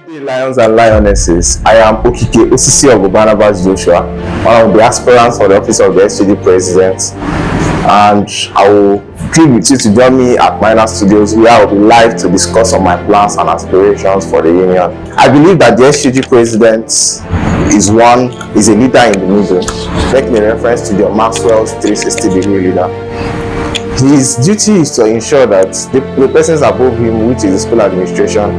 Good day, lions and lionesses. I am Okike Osisi of Barnabas Joshua, one of the aspirants for the office of the SGD president, and I will plead with you to join me at Minor Studios, where I will be live to discuss on my plans and aspirations for the union. I believe that the SGD president is a leader in the middle, making a reference to the Maxwell's 360-degree leader. His duty is to ensure that the persons above him, which is the school administration,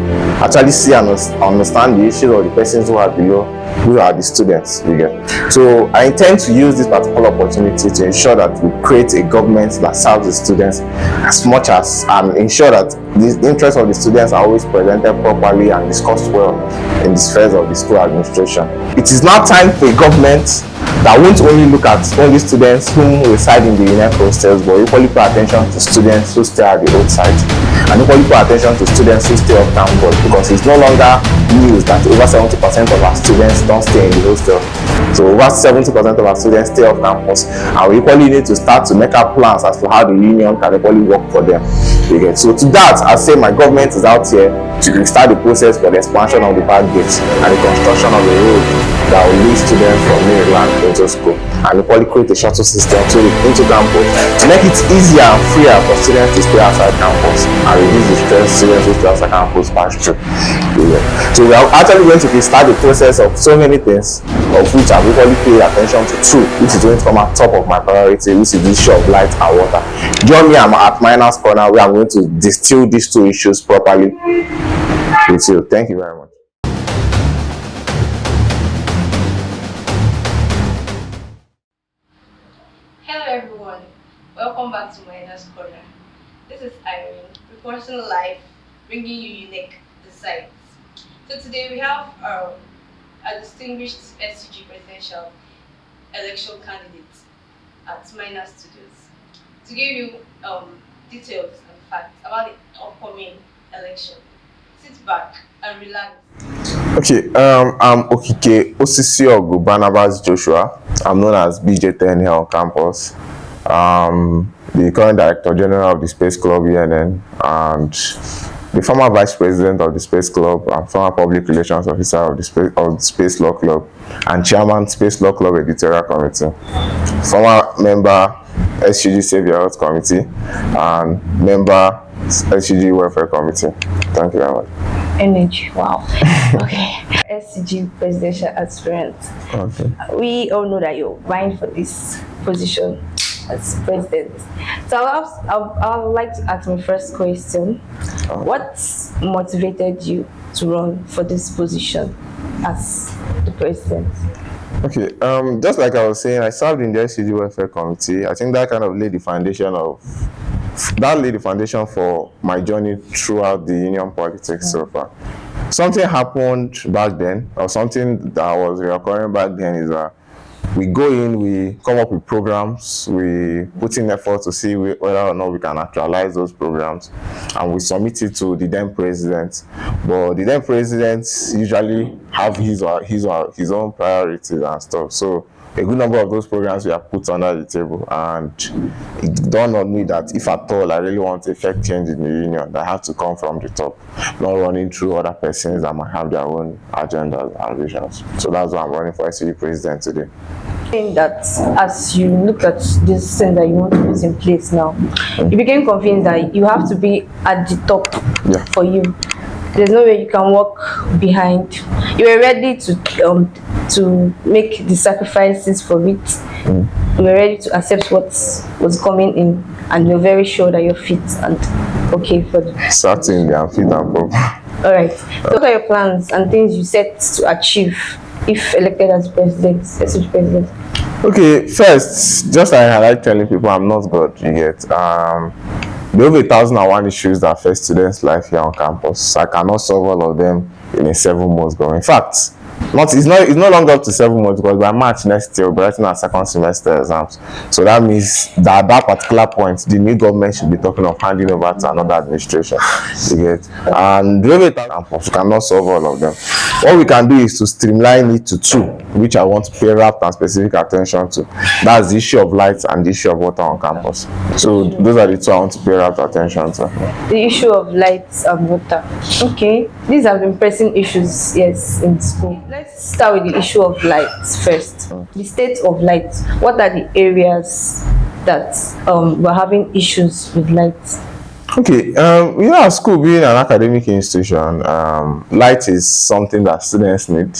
actually see and understand the issues of the persons who are below, who are the students. So I intend to use this particular opportunity to ensure that we create a government that serves the students as much as, and ensure that the interests of the students are always presented properly and discussed well in the spheres of the school administration. It is now time for a government that won't only look at only students who reside in the Unec hostels, but equally pay attention to students who stay at the roadside, and equally pay attention to students who stay off campus, because it's no longer news that over 70% of our students don't stay in the hostel. So over 70% of our students stay off campus, and we equally need to start to make our plans as to how the union can equally work for them. So to that, I say my government is out here to start the process for the expansion of the back gates and the construction of the road that will lead students from Maryland into school, and equally create a shuttle system into campus to make it easier and freer for students to stay outside campus and reduce the stress students who stay outside campus pass through. So we are actually going to start the process of so many things, of which I've equally paid attention to two, which is going to come at top of my priority, which is the issue of light and water. Join me at Miners Corner, where I'm going to distill these two issues properly with you. Thank you very much. Hello everyone, welcome back to Miners Corner. This is Irene, reporting live, bringing you Unec the sites. So today we have a distinguished SCG presidential election candidate at Miners Studios to give you details and facts about the upcoming election. Sit back and relax. Okay, I'm Okike Osisi of Barnabas Joshua. I'm known as Bjten here on campus. The current Director General of the Space Club Bjten, and the former Vice President of the Space Club and former Public Relations Officer of the Space Law Club and Chairman Space Law Club Editorial Committee, former member SGG Savior Health Committee, and member SGG Welfare Committee. Thank you very much. Energy, wow. Okay. SCG presidential aspirant. Okay. We all know that you're vying for this position as president. So I would like to ask my first question. What motivated you to run for this position as the president? Okay, just like I was saying, I served in the SCG Welfare Committee. I think that kind of laid the foundation for my journey throughout the union politics so far. Something happened back then, or something that was recurring back then, is that we go in, we come up with programs, we put in effort to see whether or not we can actualize those programs, and we submit it to the then president. But the then president usually have his own priorities and stuff. So a good number of those programs were put under the table, and it dawned on me that if at all I really want to effect change in the union, that I have to come from the top, not running through other persons that might have their own agendas and visions. So that's why I'm running for SCG president today. That as you look at this thing that you want to put in place now, you became convinced that you have to be at the top for you. There's no way you can walk behind. You were ready to make the sacrifices for it. You were ready to accept what was coming in, and you're very sure that you're fit and okay for it. Certainly, I'm fit and proper. All right. So what are your plans and things you set to achieve if elected as president, SCG president? Okay, first, just like I like telling people, I'm not God. You get there are over 1,001 issues that affect students' life here on campus. So I cannot solve all of them in a 7 months go. In fact, it's no longer up to 7 months, because by March next year we'll be writing our second semester exams. So that means that at that particular point the new government should be talking of handing over to another administration. You get? And the way we cannot solve all of them. What we can do is to streamline it to two, which I want to pay rapt and specific attention to. That's the issue of light and the issue of water on campus. So those are the two I want to pay rapt attention to. The issue of lights and water. Okay, these have been pressing issues, yes, in school. Let's start with the issue of lights first. The state of lights. What are the areas that we're having issues with lights? Okay, our school being an academic institution, light is something that students need.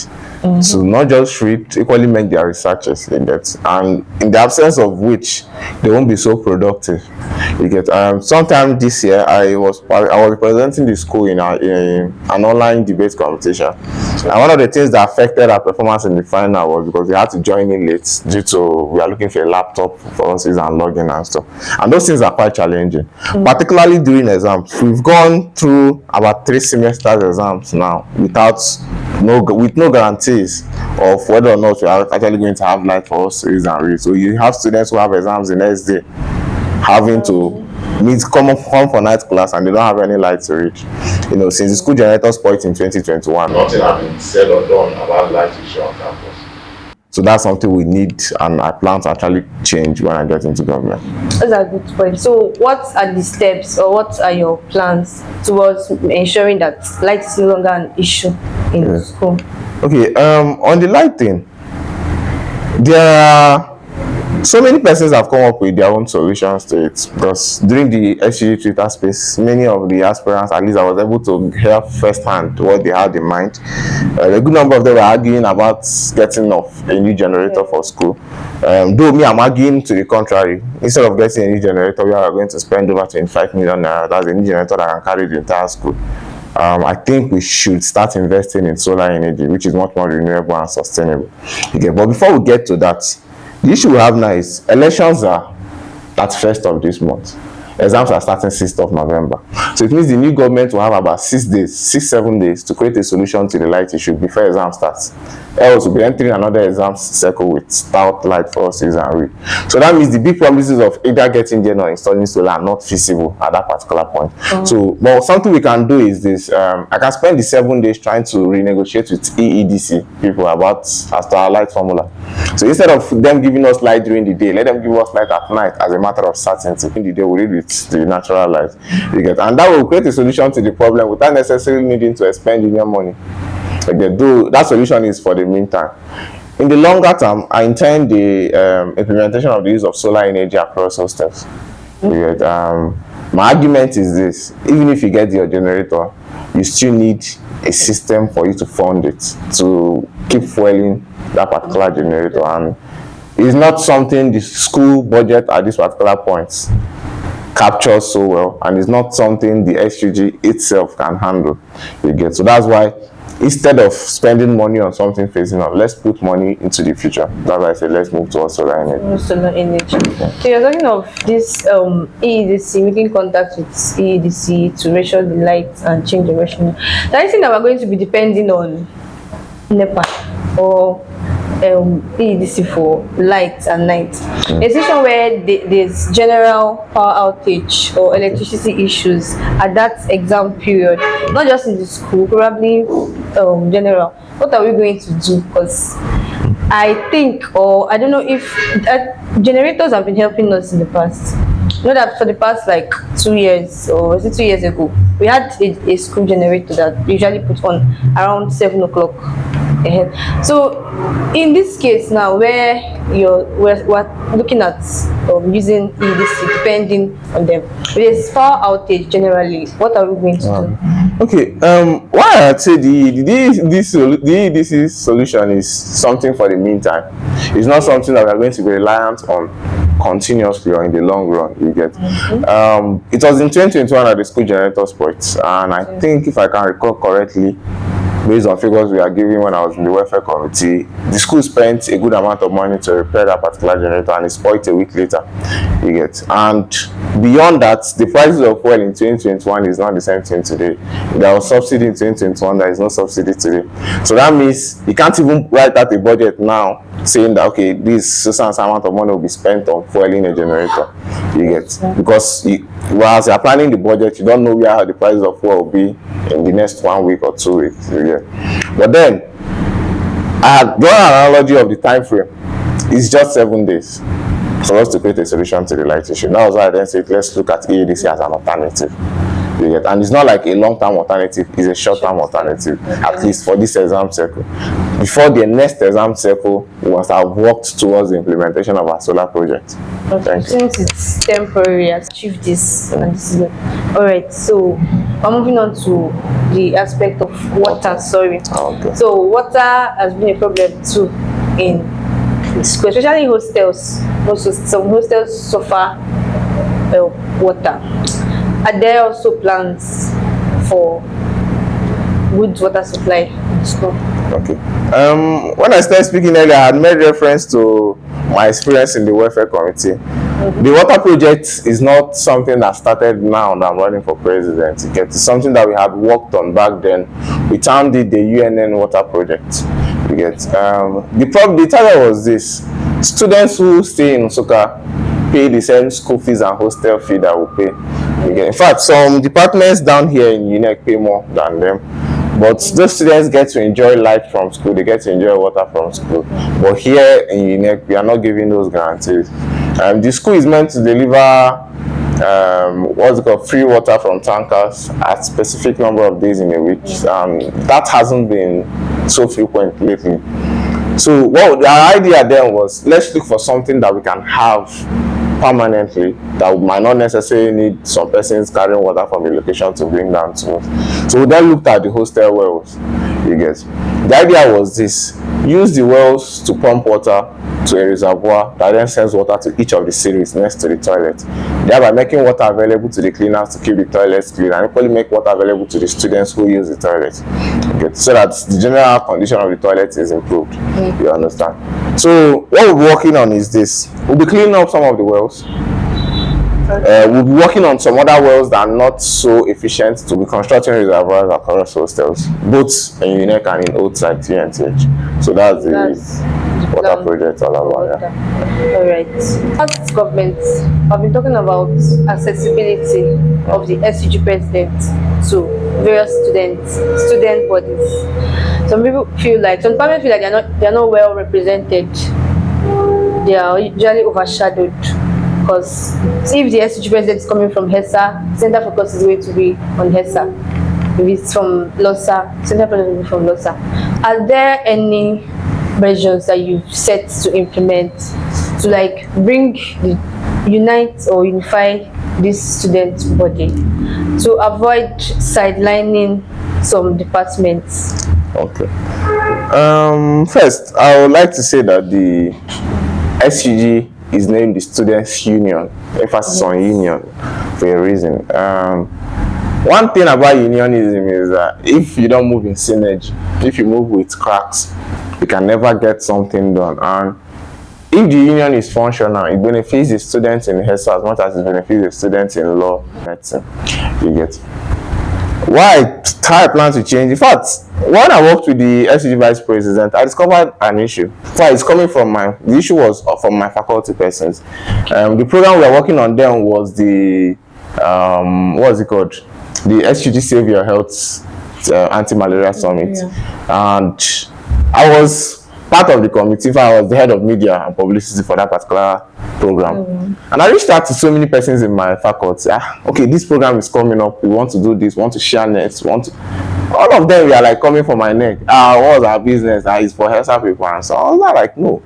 So not just read, equally make their researches in that, and in the absence of which they won't be so productive. You get? Sometime this year I was representing the school in an online debate competition, and one of the things that affected our performance in the final was because we had to join in late due to we are looking for a laptop for us and login and stuff, and those things are quite challenging, particularly during exams. We've gone through about 3 semesters exams now with no guarantees of whether or not we are actually going to have light for us to use and read. So you have students who have exams the next day having to come for night class, and they don't have any light to read. Since the school generator spoiled in 2021, nothing has been said or done about light issue on campus. So that's something we need, and I plan to actually change when I get into government. That's a good point. So what are the steps, or what are your plans towards ensuring that light is no longer an issue in school? Okay, on the light thing, there are so many persons have come up with their own solutions to it, because during the SGG Twitter space, many of the aspirants, at least I was able to hear firsthand what they had in mind. A good number of them were arguing about getting off a new generator for school. Though me, I'm arguing to the contrary. Instead of getting a new generator, we are going to spend over 25 million naira. That's a new generator that can carry the entire school. I think we should start investing in solar energy, which is much more renewable and sustainable. Okay, but before we get to that, the issue we have now is elections are at 1st of this month. Exams are starting 6th of November. So it means the new government will have about 7 days to create a solution to the light issue before exam starts. Else we'll be entering another exam cycle with stout light for us and read. So that means the big promises of either getting there or installing solar are not feasible at that particular point. So, but something we can do is this. I can spend the 7 days trying to renegotiate with EEDC people about as to our light formula. So instead of them giving us light during the day, let them give us light at night as a matter of certainty. In the day, we read with the natural light. You get, and that will create a solution to the problem without necessarily needing to expend your money. Though that solution is for the meantime. In the longer term, I intend the implementation of the use of solar energy across hostels. You get, my argument is this: even if you get your generator, you still need a system for you to fund it, to keep fueling that particular generator, and it's not something the school budget at this particular point captures so well, and it's not something the SGG itself can handle. You get, so that's why instead of spending money on something facing up, let's put money into the future. That's why I said let's move towards solar energy. Solar energy. So you're talking of this EEDC, making contact with EEDC to ration the lights and change the ration. Do I think that we're going to be depending on NEPA or EEDC for light and night? A situation where there's general power outage or electricity issues at that exam period, not just in the school, probably general. What are we going to do? Because I think, or I don't know if generators have been helping us in the past. You know that for the past like 2 years, or was it 2 years ago, we had a school generator that we usually put on around 7 o'clock. So in this case now, where we're looking at using EDC, depending on them, there's power outage generally. What are we going to do? Okay, why I'd say the EDC solution is something for the meantime. It's not something that we're going to be reliant on continuously or in the long run. You get. It was in 2021 that the school generator spoiled, and I think if I can recall correctly, based on figures we are given when I was in the welfare committee, the school spent a good amount of money to repair that particular generator and it spoiled a week later. You get. And beyond that, the prices of fuel in 2021 is not the same thing today. There was subsidy in 2021, there is no subsidy today. So that means you can't even write out a budget now saying that, okay, this certain amount of money will be spent on fueling a generator. You get. Because as you're planning the budget, you don't know where the prices of fuel will be in the next 1 week or 2 weeks. You get. But then I had drawn an analogy of the time frame. It's just 7 days for us to create a solution to the light issue. That was why I then said let's look at EADC as an alternative. You get. And it's not like a long-term alternative, it's a short-term alternative, at least for this exam cycle. Before the next exam cycle, we must have worked towards the implementation of our solar project. Okay. Since it's temporary, achieve this and this is it. Alright, so we're moving on to the aspect of water. Sorry. Okay. So water has been a problem too in school, especially in hostels. Also, some hostels suffer water. Are there also plans for good water supply in school? Okay. When I started speaking earlier, I had made reference to my experience in the welfare committee. The water project is not something that started now that I'm running for president. It's something that we had worked on back then. We termed it the UNN water project. You get. The target was this: students who stay in Nsukka pay the same school fees and hostel fee that we pay. You get. In fact, some departments down here in Unec pay more than them. But those students get to enjoy light from school, they get to enjoy water from school. But here in Unec, we are not giving those guarantees. The school is meant to deliver free water from tankers at specific number of days in a week. That hasn't been so frequent lately. So the idea then was, let's look for something that we can have permanently that might not necessarily need some persons carrying water from a location to bring down to us. So we then looked at the hostel wells. You get. The idea was this: use the wells to pump water to a reservoir that then sends water to each of the series next to the toilet, thereby making water available to the cleaners to keep the toilets clean, and equally make water available to the students who use the toilet. Okay, so that the general condition of the toilet is improved. You understand? So what we'll be working on is this: we'll be cleaning up some of the wells. We'll be working on some other wells that are not so efficient to be constructing reservoirs across hostels, both in Unec and in old site UNTH. So that's the water project all about. Yeah. Alright. As government, I've been talking about accessibility of the SUG president to various student bodies. Some parents feel like they're not well represented. They are usually overshadowed. Because if the SUG president is coming from HESA, center focus is going to be on HESA. If it's from LOSA, center focus will be from LOSA. Are there any measures that you've set to implement to unite or unify this student body to avoid sidelining some departments? Okay. First, I would like to say that the SUG is named the Students' Union, emphasis on union for a reason. One thing about unionism is that if you don't move in synergy, if you move with cracks, you can never get something done. And if the union is functional, it benefits the students in HESA as much as it benefits the students in law, medicine. You get. Why I plan to change? In fact, when I worked with the SUG vice president, I discovered an issue. In fact, it's coming from the issue was from my faculty persons. The program we are working on then was the what's it called? The SUG Save Your Health Anti-Malaria Summit, and I was part of the committee. In fact, I was the head of media and publicity for that particular program. And I reached out to so many persons in my faculty. Okay, this program is coming up. We want to do this. We want to share nets. All of them were like coming for my neck. What's our business? It's for HESA people. And so I was like, no.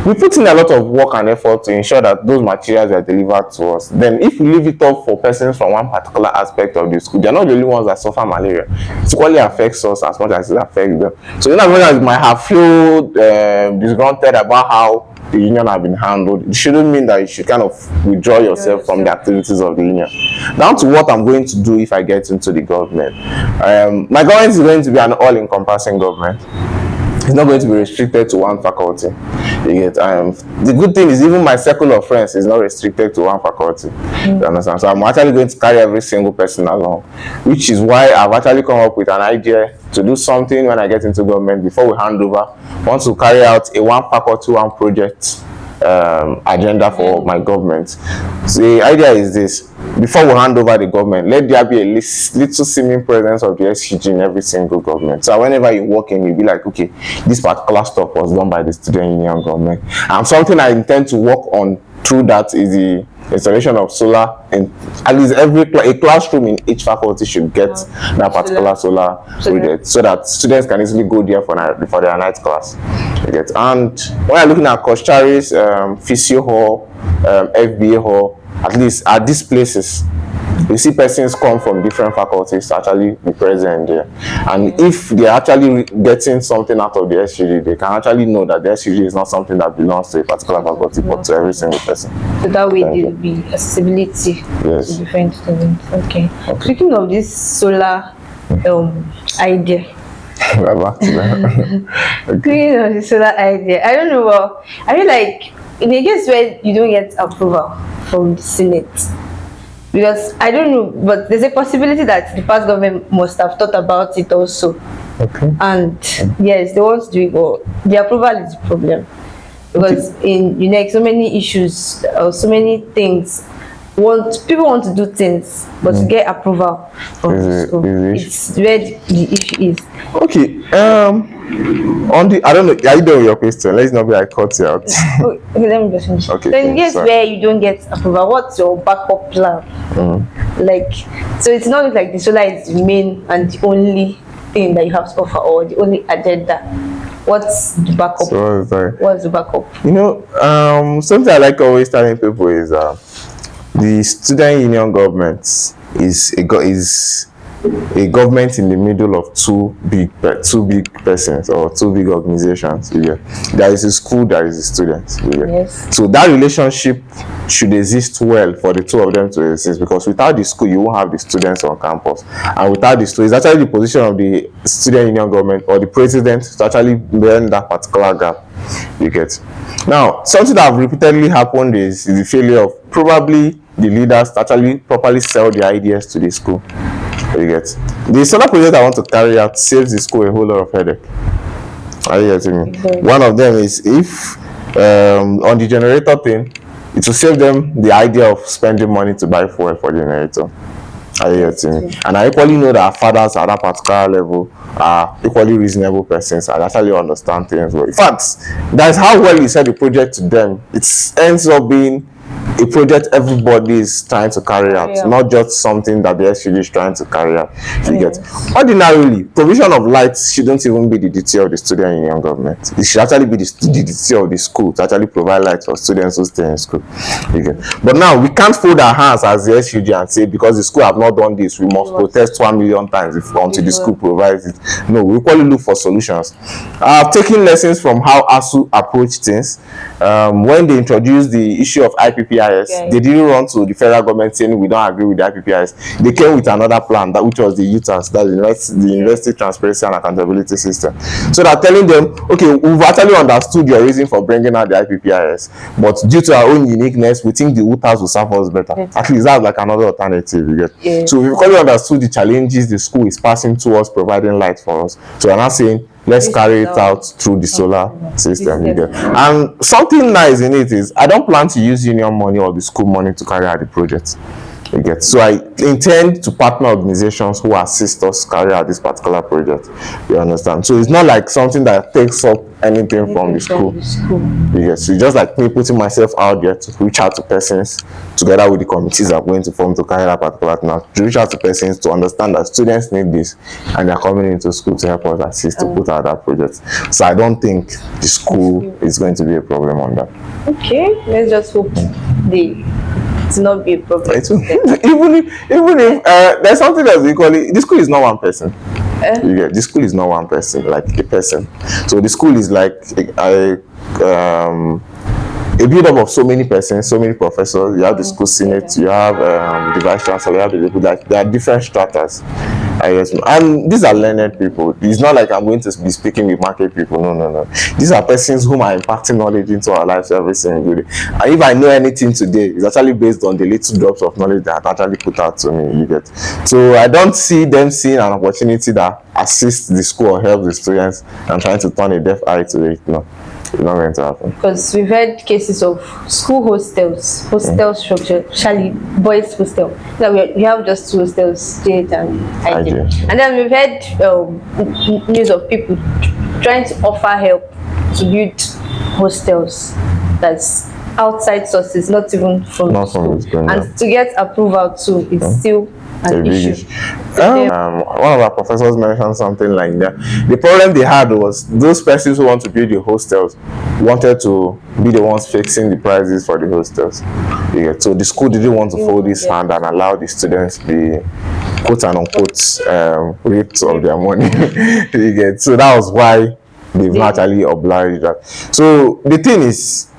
We put in a lot of work and effort to ensure that those materials are delivered to us. Then if we leave it up for persons from one particular aspect of the school, they're not the only ones that suffer malaria. It equally affects us as much as it affects them. So as much as might have felt disgruntled about how the union have been handled, it shouldn't mean that you should kind of withdraw yourself from the activities of the union. Down to what I'm going to do if I get into the government. My government is going to be an all-encompassing government. It's not going to be restricted to one faculty. You get the good thing is even my circle of friends is not restricted to one faculty. You understand? So I'm actually going to carry every single person along, which is why I've actually come up with an idea to do something when I get into government. Before we hand over, I want to carry out a one faculty, one project agenda for my government. So the idea is this: before we hand over the government, let there be a little seeming presence of the SUG in every single government. So whenever you walk in, you'll be like, okay, this particular stuff was done by the student union government. And something I intend to work on through that is the installation of solar, and at least a classroom in each faculty should get that particular solar project, so that students can easily go there for their night class. And when I'm looking at Koshari's physio hall, FBA hall, at least at these places, you see persons come from different faculties to actually be present there. And if they're actually getting something out of the SUG, they can actually know that the SUG is not something that belongs to a particular faculty, but to every single person. So that way there will be accessibility to different students. Okay. Speaking of this solar idea. We're back to that. Speaking of the solar idea, I don't know, well, I feel like in a case where you don't get approval from the Senate, because I don't know, but there's a possibility that the past government must have thought about it also. Okay. And yes, they want to do it, but the approval is the problem. Because in Unec, so many issues, so many things, people want to do things, but to get approval from the school, it's where the issue is. Okay. On the, I don't know, are you done with your question? Let's not be like cut you out. Okay, let me just finish. Okay. Then yes, where you don't get approval, what's your backup plan? Like, so it's not like the solar is the main and the only thing that you have to offer, or the only agenda. What's the backup? So, what's the backup? You know, something I like always telling people is the student union government is a government in the middle of two big persons or two big organizations. There is a school, there is a student. Yes. So that relationship should exist well for the two of them to exist, because without the school you won't have the students on campus, and without the students, it's actually the position of the student union government or the president to actually bend that particular gap. You get. Now, something that have repeatedly happened is the failure of probably the leaders to actually properly sell their ideas to the school. You get. The solar project I want to carry out saves the school a whole lot of headache. Are you getting me? Okay. One of them is if on the generator thing, it will save them the idea of spending money to buy fuel for the generator. Are you getting me? And I equally know that fathers at that particular level are equally reasonable persons and actually understand things well. In fact, that's how well you sell the project to them. It ends up being a project everybody is trying to carry out, not just something that the SUG is trying to carry out. You get. Ordinarily, provision of lights shouldn't even be the duty of the student union government. It should actually be the duty of the school to actually provide lights for students who stay in school. You get. But now we can't fold our hands as the SUG and say because the school have not done this, we must protest 1 million times until the school provides it. No, we equally look for solutions. I've taken lessons from how ASU approached things. When they introduced the issue of IPPIS, they didn't run to the federal government saying we don't agree with the IPPIS. They came with another plan, which was the UTAS, that's the University Transparency and Accountability System. So they're telling them, okay, we've actually understood your reason for bringing out the IPPIS, but due to our own uniqueness, we think the UTAS will serve us better. At least that's like another alternative. You get. So we've already understood the challenges the school is passing towards providing light for us. So we're not saying let's carry it out through the solar system. And something nice in it is I don't plan to use union money or the school money to carry out the project. You get. So I intend to partner organizations who assist us carry out this particular project. You understand? So it's not like something that takes up anything from the school. You get. So it's just like me putting myself out there to reach out to persons together with the committees I'm going to form to carry out particular thing, to reach out to persons to understand that students need this and they're coming into school to help us assist to put out that project. So I don't think the school is going to be a problem on that. Okay, let's just hope it's not be a problem. even if there's something else equally, the school is not one person. You get. The school is not one person, like a person. So the school is like a build up of so many persons, so many professors. You have the school senate, you have the vice chancellor, you have the people, like there are different stratas. I guess, and these are learned people. It's not like I'm going to be speaking with market people. No, no, no. These are persons whom are imparting knowledge into our lives every single day. And if I know anything today, it's actually based on the little drops of knowledge that actually put out to me. You get. So I don't see them seeing an opportunity that assists the school or helps the students and trying to turn a deaf eye to it. No. It's not going to happen. Because we've had cases of school hostel structure, especially boys hostel. Now we have just two hostels, Jade and ID. And then we've had news of people trying to offer help to build hostels that's outside sources, not even from the school. And to get approval too, it's still an issue. One of our professors mentioned something like that. The problem they had was those persons who want to build the hostels wanted to be the ones fixing the prices for the hostels. Yeah. So the school didn't want to fold his hand and allow the students the quote and unquote rates of their money. You get. So that was why they've actually obliged that. So the thing is,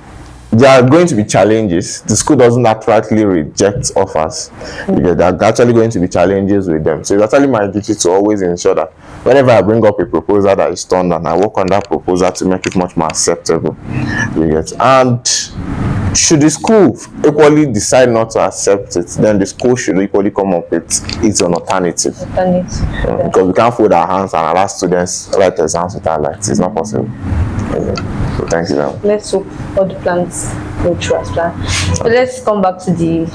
there are going to be challenges. The school doesn't outrightly reject offers. Because there are actually going to be challenges with them. So it's actually my duty to always ensure that whenever I bring up a proposal that is turned down, I work on that proposal to make it much more acceptable. You get. And should the school equally decide not to accept it, then the school should equally come up with its own alternative. Because we can't fold our hands and allow students write exams without lights. It's not possible. So thank you. Let's hope all the plans go through as planned. So let's come back to the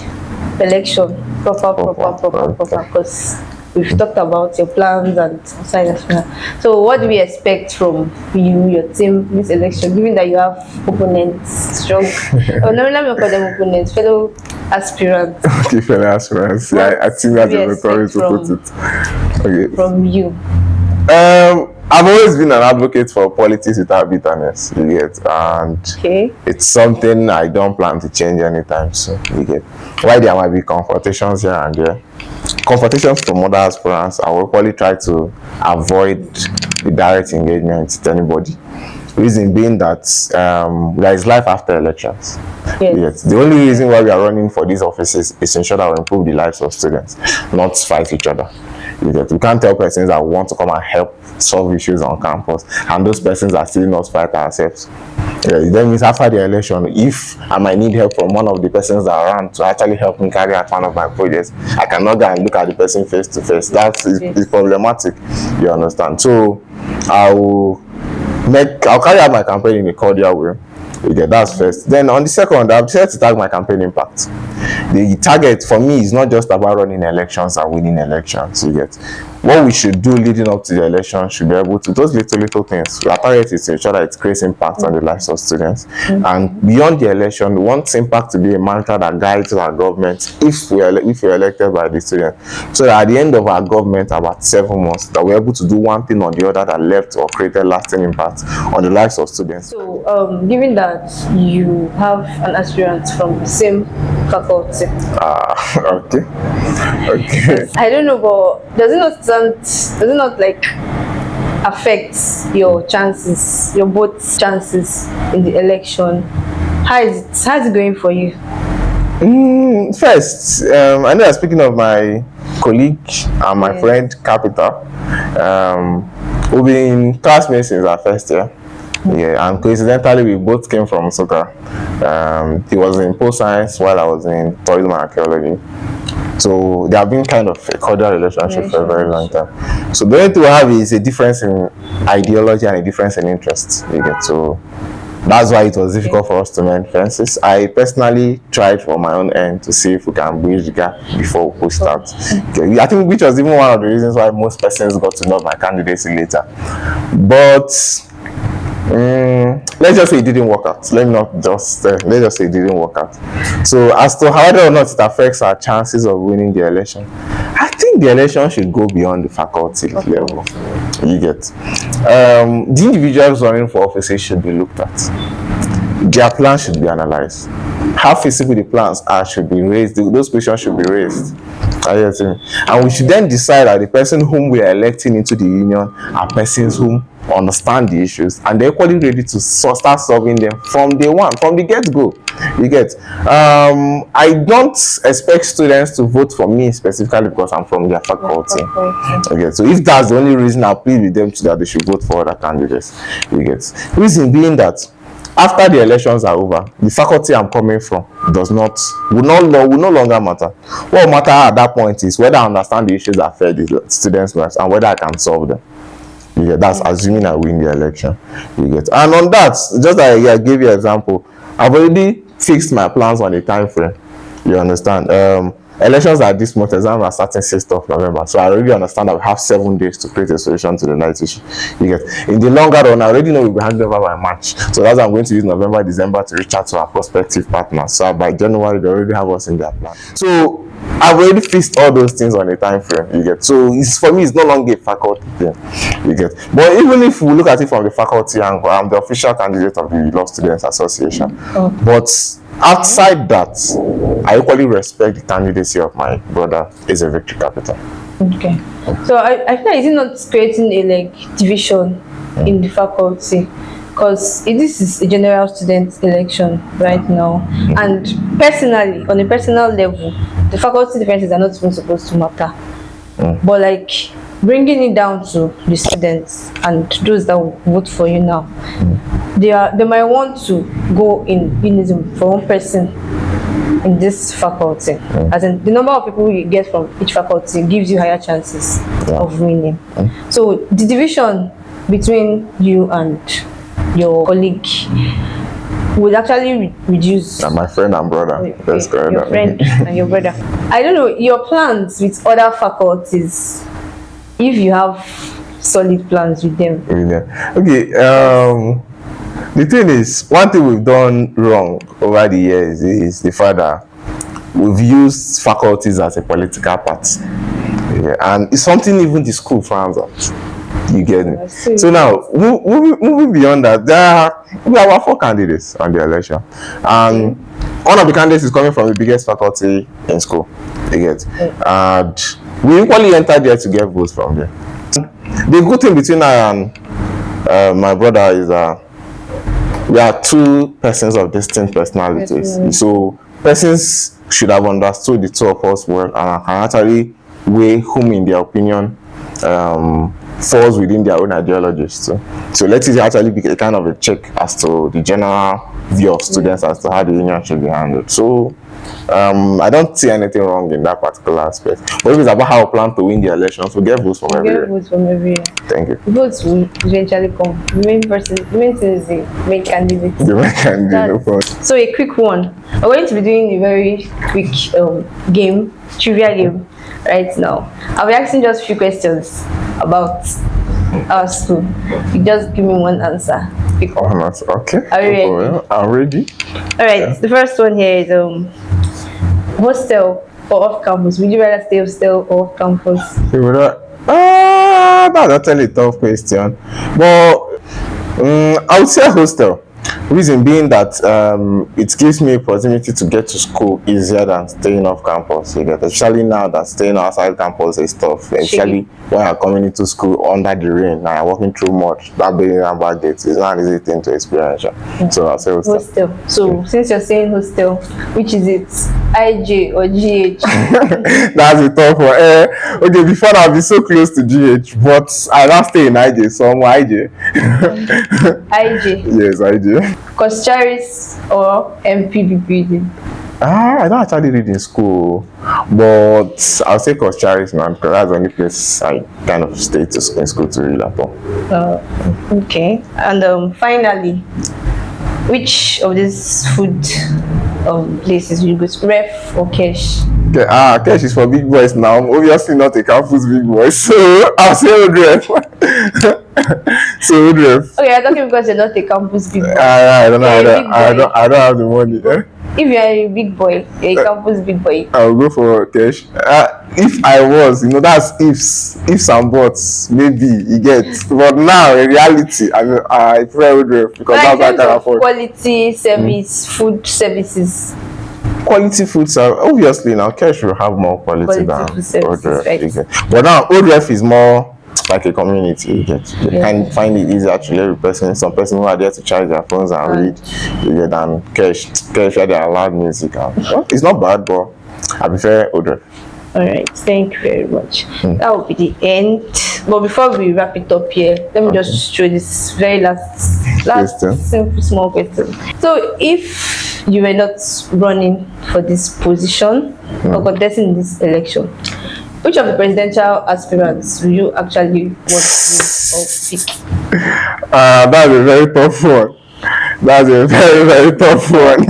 election proper, because we've talked about your plans and sign-ups. So what do we expect from you, your team, this election, given that you have opponents, strong, oh, no, let me call them opponents, fellow aspirants. Okay, fellow aspirants. Yeah, I think that's the better way to put it. Okay. From you. I've always been an advocate for politics without bitterness, you get, and it's something I don't plan to change anytime soon, you get. Why there might be confrontations here and there, confrontations from other aspirants, I will probably try to avoid the direct engagement with anybody. Reason being that there is life after elections. Yes. The only reason why we are running for these offices is to ensure that we improve the lives of students, not fight each other. We can't tell persons that we want to come and help solve issues on campus, and those persons are still not fight ourselves. That means after the election, if I might need help from one of the persons that are around to actually help me carry out one of my projects, I cannot go and look at the person face to face. That is problematic. You understand? So I'll carry out my campaign in a cordial way. Okay, that's first. Then on the second, I've decided to tag my campaign impact. The target for me is not just about running elections and winning elections. You get. What we should do leading up to the election should be able to those little things. Our target is to ensure that it creates impact on the lives of students. And beyond the election, we want impact to be a mantra that guides our government if we're elected by the students. So that at the end of our government, about 7 months, that we're able to do one thing or the other that left or created lasting impact on the lives of students. So, given that you have an aspirant from the same faculty. Okay. I don't know, but does it not like affect your chances, your both chances in the election? How's it going for you? First, I know, speaking of my colleague and my friend Capital, we've been classmates since our first year. Yeah, and coincidentally, we both came from Soka. He was in post science while I was in tourism and archaeology. So there have been kind of a cordial relationship for a very long time. So the only thing we have is a difference in ideology and a difference in interests. You get. So that's why it was difficult for us to mend fences. I personally tried for my own end to see if we can bridge the gap before we push out. Okay. I think which was even one of the reasons why most persons got to know my candidacy later. But let's just say it didn't work out. Let's just say it didn't work out. So as to whether or not it affects our chances of winning the election, I think the election should go beyond the faculty level. You get. The individuals running for offices should be looked at. Their plans should be analyzed. How feasible the plans are should be raised. Those questions should be raised. And we should then decide that the person whom we are electing into the union are persons whom understand the issues, and they're equally ready to start solving them from day one, from the get-go. You get. I don't expect students to vote for me specifically because I'm from their faculty. Okay, so if that's the only reason, I'll plead with them to that they should vote for other candidates. You get. Reason being that after the elections are over, the faculty I'm coming from will no longer matter. What will matter at that point is whether I understand the issues that affect the students' lives and whether I can solve them. You get. That's assuming I win the election. You get. And on that, just like I gave you an example, I've already fixed my plans on a time frame. You understand? Elections are this month, exams are starting 6th of November. So I already understand that we have 7 days to create a solution to the night issue. You get. In the longer run, I already know we'll be handed over by March. So that's why I'm going to use November, December to reach out to our prospective partners. So by January, they already have us in their plan. So I've already fixed all those things on a time frame. You get. So for me, it's no longer a faculty thing. You get. But even if we look at it from the faculty angle, I'm the official candidate of the Law Students Association. But outside that, I equally respect the candidacy of my brother. Is a victory capital. Okay. So I feel like is it not creating a division in the faculty? Because this is a general student election right now, and personally, on a personal level, the faculty differences are not even supposed to matter. But bringing it down to the students and those that will vote for you now, they might want to go in unison for one person in this faculty. As in, the number of people you get from each faculty gives you higher chances of winning. So the division between you and your colleague would actually reduce. And my friend and brother. That's good. Your friend and your brother. I don't know your plans with other faculties. If you have solid plans with them. Okay. The thing is, one thing we've done wrong over the years is the fact that we've used faculties as a political party. And it's something even the school frowns at. You get me? So now, moving beyond that, we have 4 candidates on the election. And one of the candidates is coming from the biggest faculty in school. You get? And we equally entered there to get votes from there. The good thing between I and my brother is that we are 2 persons of distinct personalities. So persons should have understood the 2 of us well and can actually weigh whom in their opinion falls within their own ideologies too. So let it actually be a kind of a check as to the general view of students as to how the union should be handled. So I don't see anything wrong in that particular aspect. But if it's about how we plan to win the elections, we get votes from everywhere. Thank you. Votes will eventually come. The main thing is the main candidate. The main candidate, of course. So a quick one. We're going to be doing a very quick trivia game right now. I'll be asking just a few questions about our school. You just give me one answer. Okay. Are you ready? I'm ready. All right. The first one here is hostel or off campus. Would you rather stay hostel or off campus? That's actually a tough question. But I would say hostel. Reason being that it gives me a opportunity to get to school easier than staying off campus. Especially now that staying outside campus is tough. Especially when I'm coming into school under the rain and I'm walking through mud. That building and back gates is not an easy thing to experience. So I'll say hostel. So since you're saying hostel, which is it? IJ or GH? That's a tough one. Okay, before I'll be so close to GH, but I now stay in IJ, so I'm IJ. IJ. Yes, IJ. Coscharis or MPB building? I don't actually read in school, but I'll say Coscharis, man, because that's the only place I kind of stay in school to read at all. Okay. And finally, which of these food places will you go to? Ref or Cash? Okay, Cash is for big boys now. Obviously not a campus big boy, so I'll say old ref. So old ref. Okay, I'm talking because you're not a campus big boy. I don't know. I don't have the money. If you're a big boy, you're a campus big boy. I'll go for Cash. If I was, that's ifs and buts, maybe you get. But now in reality, I prefer old ref because that's what I can afford. Quality service, food services. Quality food service, obviously now Cash will have more quality than food services, old ref. right. But now old ref is more like a community. You get, they can find it easier to let person. Some person who are there to charge their phones and read, you get, and cash where they are loud music. And, well, it's not bad, but I prefer older. All right, thank you very much. That will be the end. But before we wrap it up here, let me just show this very last Question. simple small question. So, if you were not running for this position or contesting in this election, which of the presidential aspirants will you actually want to or pick? That's a very tough one. That's a very, very tough one.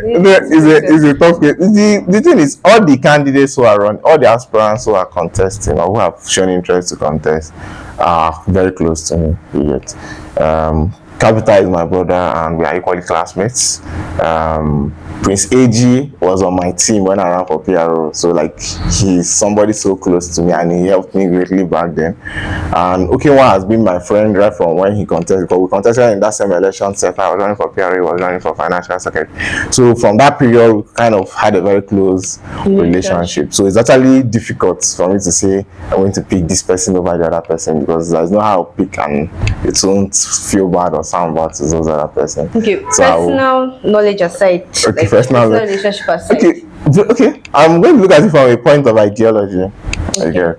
It's a tough case. The thing is, all the candidates who are running, all the aspirants who are contesting or who have shown interest to contest are very close to me. You get. Capital is my brother and we are equally classmates. Prince AG was on my team when I ran for PRO, so like he's somebody so close to me and he helped me greatly back then. And Okewa has been my friend right from when he contested, because we contested in that same election set. I was running for PRO, he was running for financial secretary. So from that period, we kind of had a very close relationship. So it's actually difficult for me to say I'm going to pick this person over the other person, because there's no how to pick and it won't feel bad or sound bad to those other person. Okay, so personal knowledge aside, okay, like personal relationship aside. Okay, I'm going to look at it from a point of ideology. Okay.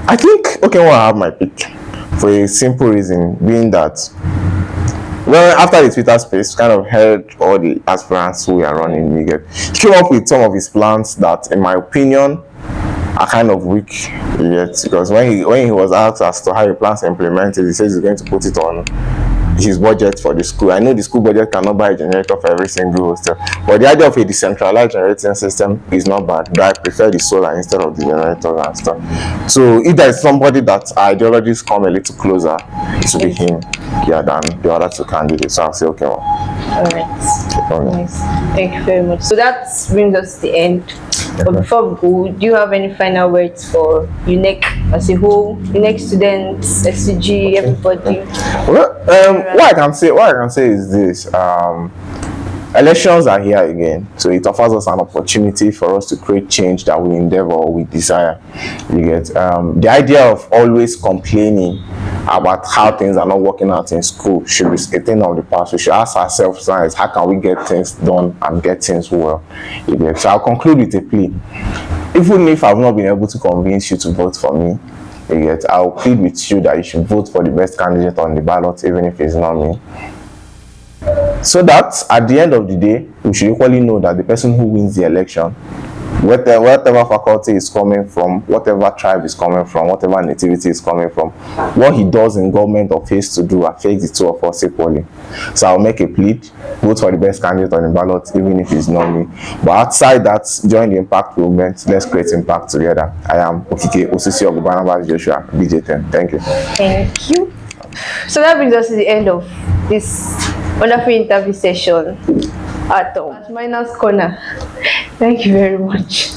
I think Okewa have my pick for a simple reason, being that well, after the Twitter space, kind of heard all the aspirants who are running. He came up with some of his plans that, in my opinion, are kind of weak yet, because when he was asked as to how he plans to implement it, he says he's going to put it on his budget for the school. I know the school budget cannot buy a generator for every single hostel, but the idea of a decentralized generating system is not bad. But I prefer the solar instead of the generator and stuff. So if there is somebody that our ideologies come a little closer, it will be him, than the other two candidates. So I'll say okay. All right. Nice. Thank you very much. So that brings us to the end. But before we go, do you have any final words for Unec as a whole, Unec students, SCG, everybody? Well, what I can say is this: elections are here again, so it offers us an opportunity for us to create change that we endeavor or we desire. You get the idea of always complaining about how things are not working out in school should be a thing of the past. We should ask ourselves now is how can we get things done and get things well. You get? So I'll conclude with a plea. Even if I've not been able to convince you to vote for me, you get, I'll plead with you that you should vote for the best candidate on the ballot, even if it's not me. So that at the end of the day, we should equally know that the person who wins the election, whatever faculty is coming from, whatever tribe is coming from, whatever nativity is coming from, what he does in government or fails to do affects the two of us equally. So I'll make a plea, vote for the best candidate on the ballot, even if it's not me. But outside that, join the impact movement. Let's create impact together. I am Okike Osisi of Barnabas Joshua, Bjten. Thank you. Thank you. So that brings us to the end of this wonderful interview session at Minus Corner. Thank you very much.